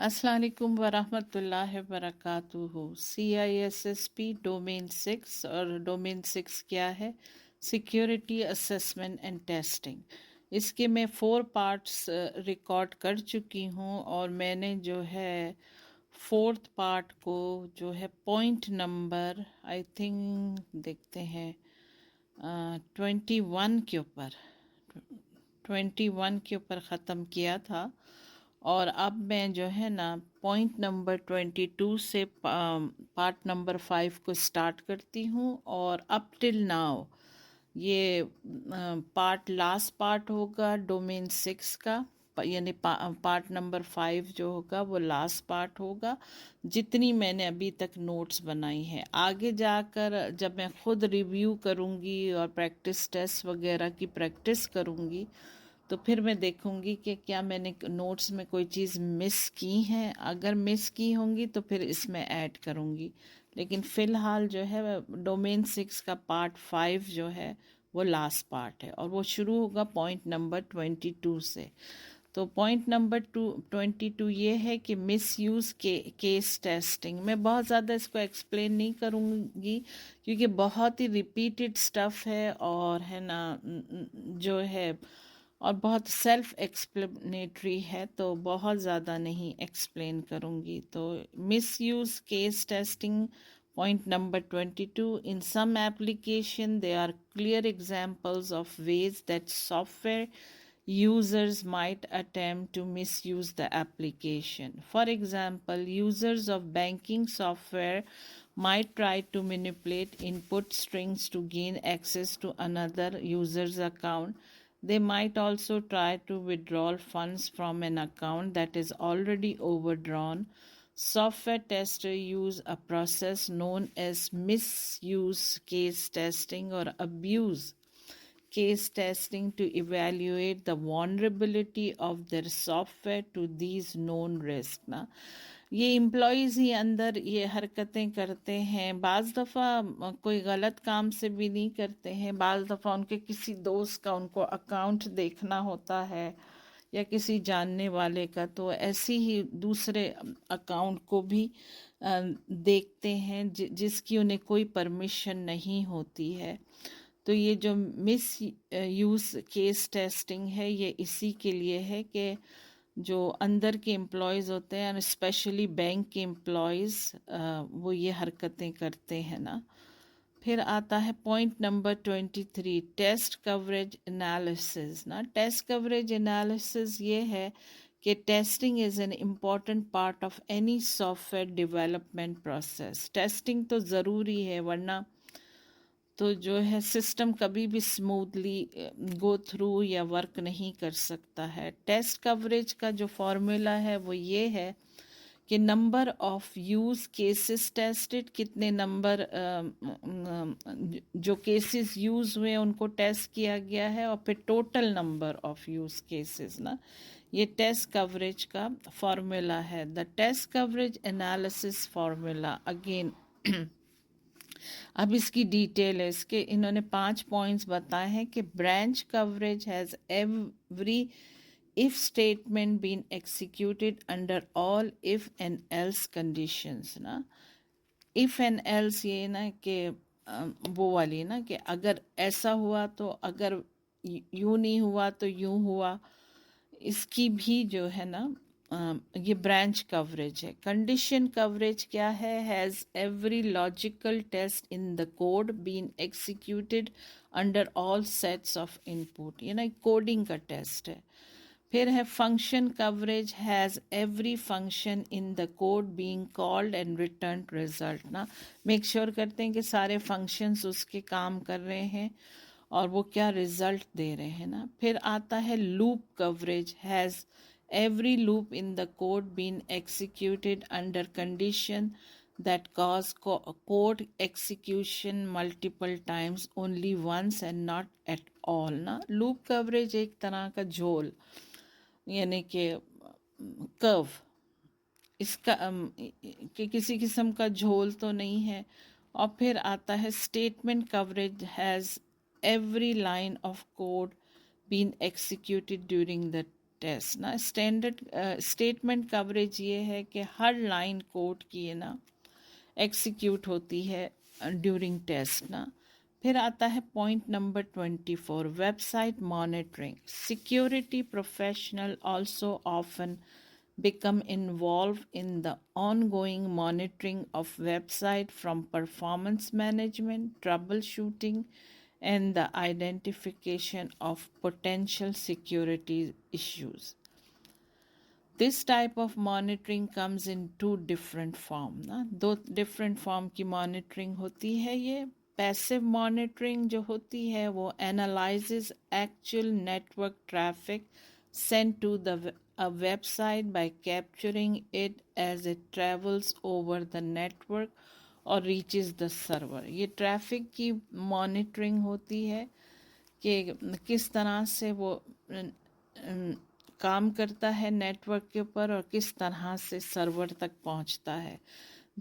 अस्सलाम वालेकुम वरहमतुल्लाहि वबरकातुहू। CISSP domain 6। और डोमेन 6 क्या है? Security assessment and testing. इसके मैं 4 पार्ट्स रिकॉर्ड कर चुकी हूँ और मैंने जो है 4th पार्ट को जो है पॉइंट नंबर आई थिंक देखते हैं 21 के ऊपर 21 के ऊपर ख़त्म किया था। और अब मैं जो है ना पॉइंट नंबर 22 से पार्ट नंबर 5 को स्टार्ट करती हूँ। और अप टिल नाउ ये पार्ट लास्ट पार्ट होगा डोमेन 6 का, यानी पार्ट नंबर 5 जो होगा वो लास्ट पार्ट होगा जितनी मैंने अभी तक नोट्स बनाई है। आगे जाकर जब मैं खुद रिव्यू करूँगी और प्रैक्टिस टेस्ट वगैरह की प्रैक्टिस करूँगी तो फिर मैं देखूंगी कि क्या मैंने नोट्स में कोई चीज़ मिस की हैं। अगर मिस की होंगी तो फिर इसमें ऐड करूंगी। लेकिन फ़िलहाल जो है डोमेन 6 का पार्ट 5 जो है वो लास्ट पार्ट है और वो शुरू होगा पॉइंट नंबर 22 से। तो पॉइंट नंबर 22 ये है कि मिस यूज़ के केस टेस्टिंग। मैं बहुत ज़्यादा इसको एक्सप्लेन नहीं करूँगी क्योंकि बहुत ही रिपीटेड स्टफ़ है और है ना जो है और बहुत सेल्फ एक्सप्लेनेटरी है, तो बहुत ज़्यादा नहीं एक्सप्लेन करूँगी। तो miss use case testing point number 22. In some application there are clear examples of ways that software users might attempt to misuse the application. For example, users of banking software might try to manipulate input strings to gain access to another user's account. They might also try to withdraw funds from an account that is already overdrawn. Software testers use a process known as misuse case testing or abuse case testing to evaluate the vulnerability of their software to these known risks ना। ये employees ही अंदर ये हरकतें करते हैं। बाज़ दफ़ा कोई गलत काम से भी नहीं करते हैं, बाज़ दफ़ा उनके किसी दोस्त का उनको अकाउंट देखना होता है या किसी जानने वाले का, तो ऐसे ही दूसरे अकाउंट को भी देखते हैं जिसकी उन्हें कोई परमिशन नहीं होती है। तो ये जो मिस यूज़ केस टेस्टिंग है ये इसी के लिए है कि जो अंदर के एम्प्लॉयज़ होते हैं, स्पेशली बैंक के एम्प्लॉयज़, वो ये हरकतें करते हैं ना। फिर आता है point number 23, test coverage analysis ना। टेस्ट कवरेज एनालिसिस ये है कि testing is an important part of any software development process. Testing तो ज़रूरी है, वरना तो जो है सिस्टम कभी भी स्मूथली गो थ्रू या वर्क नहीं कर सकता है। टेस्ट कवरेज का जो फॉर्मूला है वो ये है कि number of use cases tested, कितने नंबर जो केसेस यूज़ हुए उनको टेस्ट किया गया है, और फिर total number of use cases ना। ये टेस्ट कवरेज का फॉर्मूला है। The test coverage analysis formula again अब इसकी डिटेल है। इसके इन्होंने 5 पॉइंट्स बताए हैं कि branch coverage has every if statement been executed under all if and else conditions ना। इफ एंड एल्स ये ना कि वो वाली ना कि अगर ऐसा हुआ तो, अगर यूं नहीं हुआ तो यूं हुआ, इसकी भी जो है ना ये ब्रांच कवरेज है। कंडीशन कवरेज क्या है? Has every logical test in the code been executed under all sets of input, ये ना कोडिंग का टेस्ट है। फिर है function coverage, has every function in the code being called and return result ना। Make sure करते हैं कि सारे फंक्शंस उसके काम कर रहे हैं और वो क्या रिजल्ट दे रहे हैं ना। फिर आता है loop coverage, has every loop in the code been executed under condition that cause code execution multiple times, only once and not at all ना। लूप कवरेज एक तरह का झोल, यानी कि कर्व, इसका कि किसी किस्म का झोल तो नहीं है। और फिर आता है statement coverage, has every line of code been executed during the test ना। स्टैंडर्ड स्टेटमेंट कवरेज ये है कि हर लाइन कोड की है ना एग्जीक्यूट होती है ड्यूरिंग टेस्ट ना। फिर आता है point number 24, website monitoring. Security professional also often become involved in the ongoing monitoring of website from performance management, troubleshooting, and the identification of potential security issues. This type of monitoring comes in two different form ना, दो different form की monitoring होती है। ये passive monitoring जो होती है वो analyzes actual network traffic sent to a website by capturing it as it travels over the network or reaches the server। ये traffic की monitoring होती है कि किस तरह से वो काम करता है नेटवर्क के ऊपर और किस तरह से सर्वर तक पहुंचता है।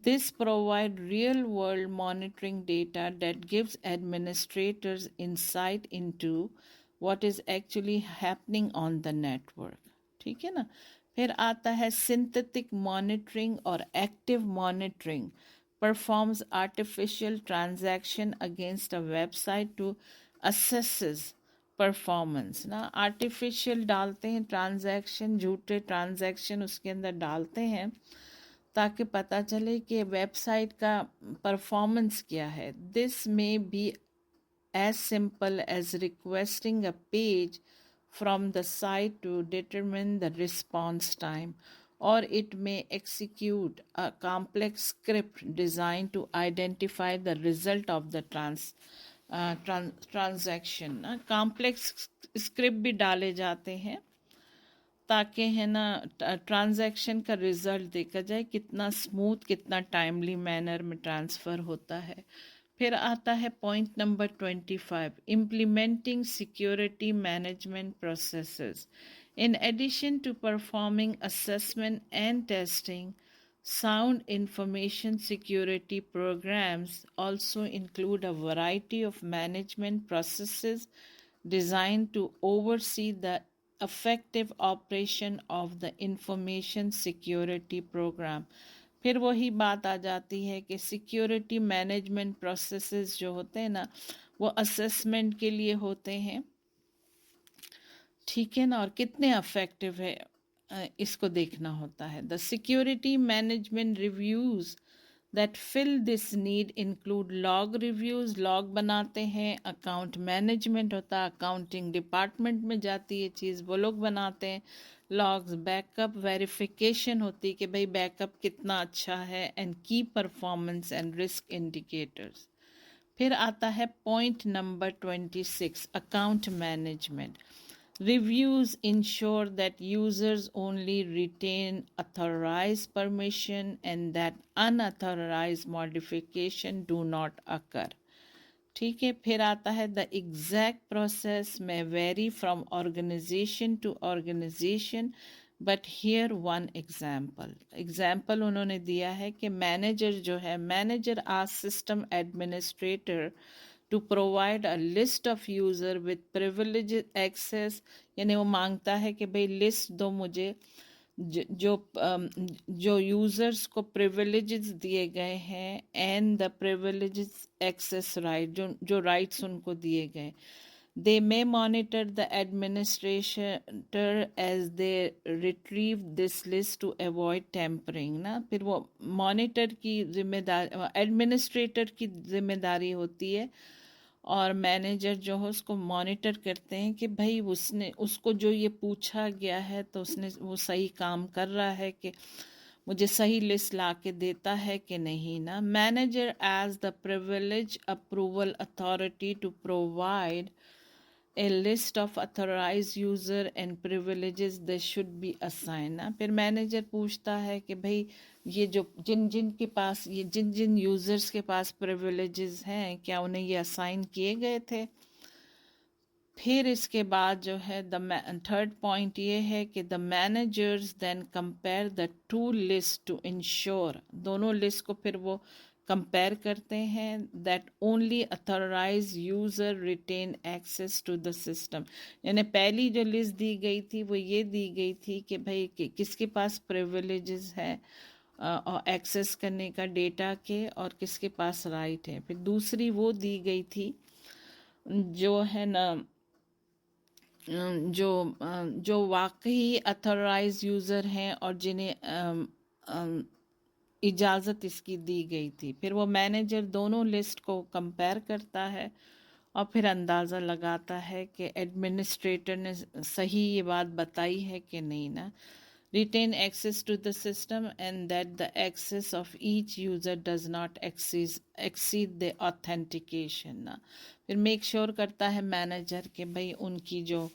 This provide real world monitoring data that gives administrators insight into what is actually happening on the network. ठीक है ना। फिर आता है सिंथेटिक मॉनिटरिंग और active monitoring performs artificial transaction against a website to assesses performance ना। Artificial डालते हैं ट्रांजैक्शन, झूठे ट्रांजैक्शन उसके अंदर डालते हैं ताकि पता चले कि वेबसाइट का परफॉर्मेंस क्या है। This may be as simple as requesting a page from the site to determine the response time, or it may execute a complex script designed to identify the result of the transaction ना। Complex script भी डाले जाते हैं ताकि है ना transaction का result देखा जाए कितना स्मूथ, कितना टाइमली मैनर में ट्रांसफ़र होता है। फिर आता है point number 25, implementing security management processes. In addition to performing assessment and testing, sound information security programs also include a variety of management processes designed to oversee the effective operation of the information security program। फिर वही बात आ जाती है कि security management processes जो होते हैं ना वो असेसमेंट के लिए होते हैं। ठीक है ना। और कितने अफेक्टिव है इसको देखना होता है। The security management reviews that fill this need include log reviews, log बनाते हैं। अकाउंट मैनेजमेंट होता है, अकाउंटिंग डिपार्टमेंट में जाती है चीज़, वो लोग बनाते हैं लॉग्स। बैकअप वेरिफिकेशन होती है कि भाई बैकअप कितना अच्छा है, एंड की परफॉर्मेंस एंड रिस्क इंडिकेटर्स। फिर आता है point number 26, account management. Reviews ensure that users only retain authorized permission and that unauthorized modification do not occur। ठीक है। फिर आता है the exact process may vary from organization to organization, but here one example उन्होंने दिया है कि manager जो है, मैनेजर आज system administrator to provide a list of user with privileged access, यानी वो मांगता है कि भाई लिस्ट दो मुझे जो यूज़र्स को प्रिविलेजेस दिए गए हैं and the privileges access right, जो राइट्स उनको दिए गए। They may monitor the administrator as they retrieve this list to avoid tampering ना। फिर वो मॉनिटर की जिम्मेदारी, एडमिनिस्ट्रेटर की जिम्मेदारी होती है और मैनेजर जो है उसको मॉनिटर करते हैं कि भाई उसको जो ये पूछा गया है तो उसने वो सही काम कर रहा है कि मुझे सही लिस्ट ला के देता है कि नहीं ना। Manager as the privilege approval authority to provide a list of authorized user and privileges that should be assigned ना। फिर मैनेजर पूछता है कि भाई ये जो जिन के पास, ये जिन यूज़र्स के पास प्रिविलेजेस हैं क्या उन्हें ये असाइन किए गए थे। फिर इसके बाद जो है थर्ड पॉइंट ये है कि the managers then compare the two list to ensure, दोनों लिस्ट को फिर वो कंपेयर करते हैं that only authorize user retain access to the system. यानी पहली जो लिस्ट दी गई थी वो ये दी गई थी कि भाई किसके पास प्रिविलेजेस है और एक्सेस करने का डेटा के, और किसके पास राइट है। फिर दूसरी वो दी गई थी जो है ना जो वाकई अथॉराइज यूज़र हैं और जिन्हें इजाज़त इसकी दी गई थी। फिर वो मैनेजर दोनों लिस्ट को कंपेयर करता है और फिर अंदाज़ा लगाता है कि एडमिनिस्ट्रेटर ने सही ये बात बताई है कि नहीं ना। Retain access to the system and that the access of each user does not exceed the authentication ना। फिर मेक श्योर करता है मैनेजर कि भाई उनकी जो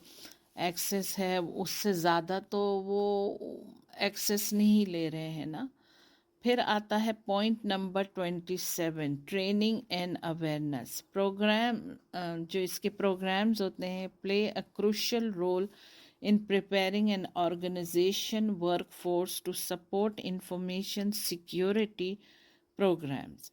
एक्सेस है उससे ज़्यादा तो वो एक्सेस नहीं ले रहे हैं ना। फिर आता है point number 27, training and awareness. Program जो इसके प्रोग्राम्स होते हैं play a crucial role in preparing an organization workforce to support information security programs.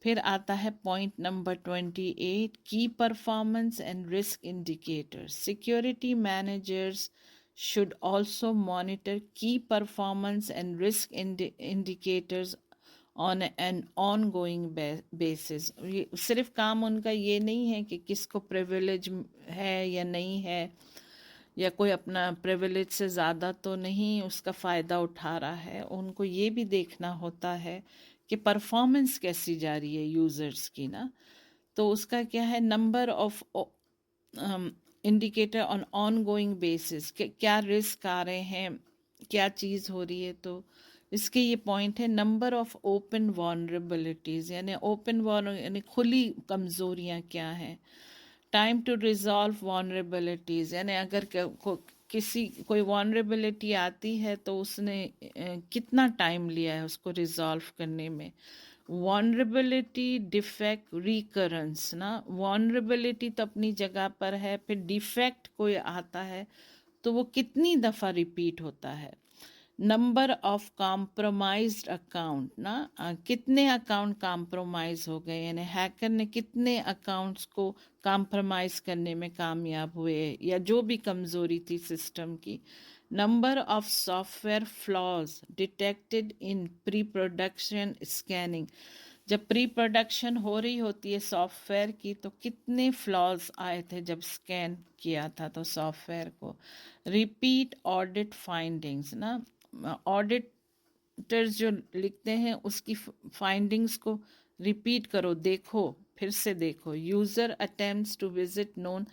फिर आता है पॉइंट नंबर 28, की performance and risk indicators. Security managers should also monitor key performance and risk indicators on an ongoing basis. सिर्फ काम उनका ये नहीं है कि किसको प्रिविलेज है या नहीं है, या कोई अपना प्रिविलेज से ज़्यादा तो नहीं उसका फ़ायदा उठा रहा है। उनको ये भी देखना होता है कि परफॉर्मेंस कैसी जा रही है यूज़र्स की ना। तो उसका क्या है, number of indicator on on going basis, क्या रिस्क आ रहे हैं, क्या चीज़ हो रही है। तो इसके ये पॉइंट है नंबर ऑफ ओपन वॉनरेबिलिटीज़, यानी ओपन यानी खुली कमज़ोरियाँ क्या हैं। टाइम टू रिजॉल्व वॉनरेबिलिटीज़, यानी अगर किसी कोई वॉनरेबिलिटी आती है तो उसने कितना टाइम लिया है उसको रिजॉल्व करने में। वॉनरेबिलिटी, डिफेक्ट, रिकरेंस ना। वॉनरेबिलिटी तो अपनी जगह पर है, फिर डिफेक्ट कोई आता है तो वो कितनी दफ़ा रिपीट होता है। नंबर ऑफ कॉम्प्रोमाइज्ड अकाउंट ना, कितने अकाउंट कॉम्प्रोमाइज़ हो गए, यानी हैकर ने कितने अकाउंट्स को कॉम्प्रोमाइज़ करने में कामयाब हुए, या जो भी कमज़ोरी थी सिस्टम की। Number of software flaws detected in pre production scanning, जब प्री प्रोडक्शन हो रही होती है सॉफ्टवेयर की तो कितने फ्लॉज आए थे जब स्कैन किया था तो सॉफ्टवेयर को। रिपीट ऑडिट फाइंडिंग्स ना, ऑडिटर्स जो लिखते हैं उसकी फाइंडिंग्स को रिपीट करो, देखो, फिर से देखो। User attempts to visit known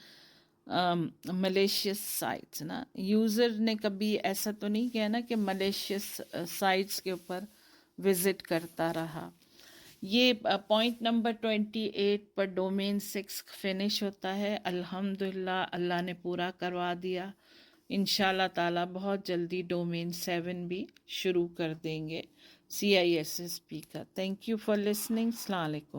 malicious sites ना, यूज़र ने कभी ऐसा तो नहीं किया ना कि मलेशियस साइट्स के ऊपर विजिट करता रहा। ये पॉइंट नंबर 28 पर डोमेन 6 फिनिश होता है। अल्हम्दुलिल्लाह अल्लाह ने पूरा करवा दिया। इंशाल्लाह ताला बहुत जल्दी डोमेन 7 भी शुरू कर देंगे CISSP का। Thank you for listening. अस्सलाम वालेकुम।